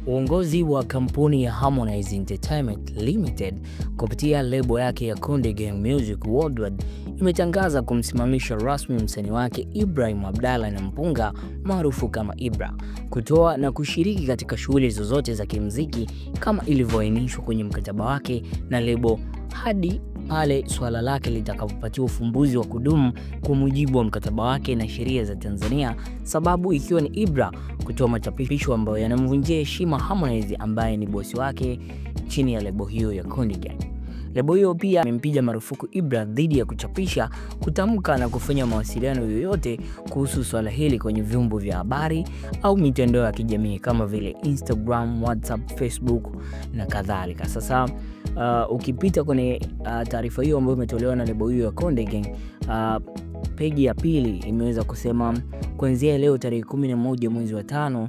Uongozi wa kampuni ya Harmonize Entertainment Limited kupitia lebo yake ya Konde Gang Music Worldwide imetangaza kumsimamisha rasmi msanii wake Ibrahim Abdallah Nampunga maarufu kama Ibra kutoa na kushiriki katika shughuli zozote za kimuziki kama ilivyoainishwa kwenye mkataba wake na lebo hadi pale swala lake litakapopatiwa ufumbuzi wa kudumu kwa mujibu wa mkataba wake na sheria za Tanzania, sababu ikiwa ni Ibra kutoa machapisho ambayo yanamvunjia heshima Harmonize ambaye ni bosi wake chini ya lebo hiyo ya Konde Gang. Lebo hiyo pia imempiga marufuku Ibra dhidi ya kuchapisha, kutamka na kufanya mawasiliano yoyote kuhusu swala hili kwenye vyombo vya habari au mitandao ya kijamii kama vile Instagram, WhatsApp, Facebook na kadhalika. Sasa ukipita kwenye taarifa hiyo ambayo imetolewa na lebo hiyo ya Konde Gang, peji ya pili imeweza kusema kuanzia leo tarehe 11 mwezi wa 5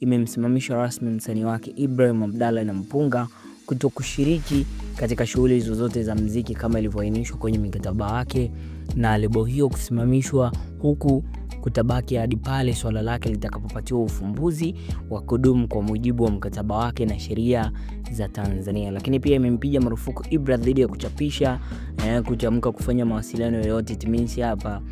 imemsimamisha rasmi msanii wake Ibrahim Abdallah Nampunga kutokushiriki katika shughuli zozote za muziki kama ilivyoainishwa kwenye mikataba wake na lebo hiyo, kusimamishwa huku kutabaki hadi pale swala lake litakapopatiwa ufumbuzi wa kudumu kwa mujibu wa mkataba wake na sheria za Tanzania. Lakini pia imempiga marufuku Ibra dhidi ya kuchapisha, kutamka, kufanya mawasiliano yoyote. It means hapa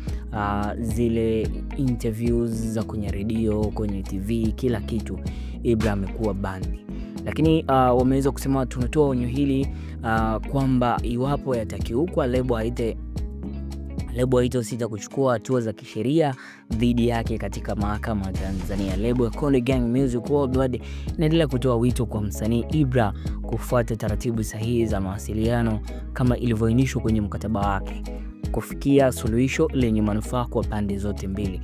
zile interviews za kwenye radio, kwenye TV, kila kitu Ibra amekuwa bandi. Lakini wameweza kusema tunatoa onyo hili kwamba iwapo yatakiukwa lebo haitosita kuchukua hatua za kisheria dhidi yake katika mahakama ya Tanzania. Lebo ya Konde Gang Music Worldwide inaendelea kutoa wito kwa msanii Ibra kufuata taratibu sahihi za mawasiliano kama ilivyoainishwa kwenye mkataba wake, kufikia suluhisho lenye manufaa kwa pande zote mbili.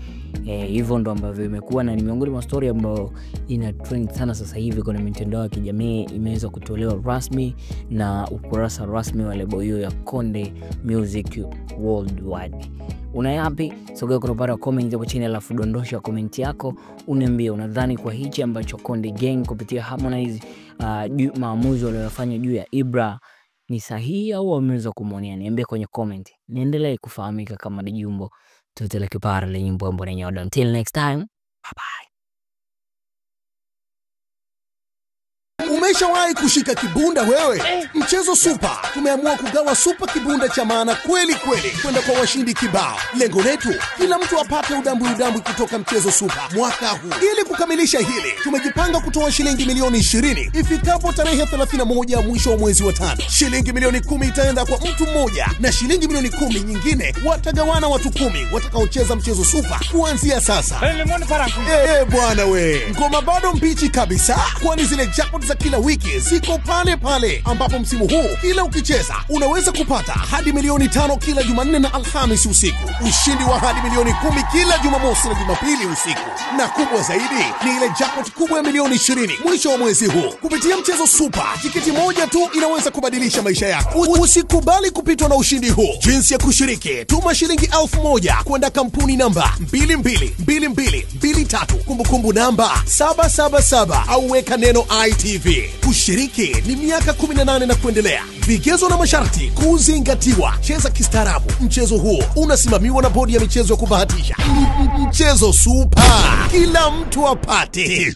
Hivyo ndo ambavyo imekuwa, na ni miongoni mwa story ambayo ina trend sana sasa hivi kwenye mitandao ya kijamii. Imeweza kutolewa rasmi na ukurasa rasmi wa lebo hiyo ya Konde Music Worldwide. Una yapi? Sogea kupata comment hapo chini, alafu dondosha comment yako, uniambie unadhani kwa hichi ambacho Konde Gang kupitia Harmonize maamuzi waliyofanya juu ya Ibra ni sahihi au wameweza kumuonea? Niambie kwenye comment. Niendelee kufahamika kama Dijumbo Tutele Kipara le nyimbo mbona nyodo. Until next time, bye bye. Umeshawahi kushika kibunda wewe? Mchezo Super tumeamua kugawa super kibunda cha maana kweli kweli kwenda kwa washindi kibao. Lengo letu kila mtu apate udambu kutoka Mchezo Super mwaka huu. Ili kukamilisha hili, tumejipanga kutoa shilingi milioni 20 ifikapo tarehe 31 mwisho wa mwezi wa 5. Shilingi milioni 10 itaenda kwa mtu mmoja na shilingi milioni 10 nyingine watagawana watu 10 watakaocheza Mchezo Super kuanzia sasa. Bwana we, ngoma bado mbichi kabisa, kwani zile jackpot za kila wiki ziko pale pale, ambapo msimu huu kila ukicheza unaweza kupata hadi milioni 5 kila Jumanne na Alhamisi usiku, ushindi wa hadi milioni 10 kila Jumamosi na Jumapili usiku, na kubwa zaidi ni ile jackpot kubwa ya milioni 20 mwisho wa mwezi huu. Kupitia Mchezo Super, tiketi moja tu inaweza kubadilisha maisha yako. Usikubali kupitwa na ushindi huu. Jinsi ya kushiriki: tuma shilingi 1000 kwenda kampuni namba 222223 kumbukumbu namba 777 au weka neno ITV. Kushiriki ni miaka 18 na kuendelea. Vigezo na masharti kuzingatiwa. Cheza kistaarabu. Mchezo huo unasimamiwa na bodi ya michezo ya kubahatisha. Mchezo Super, kila mtu apate.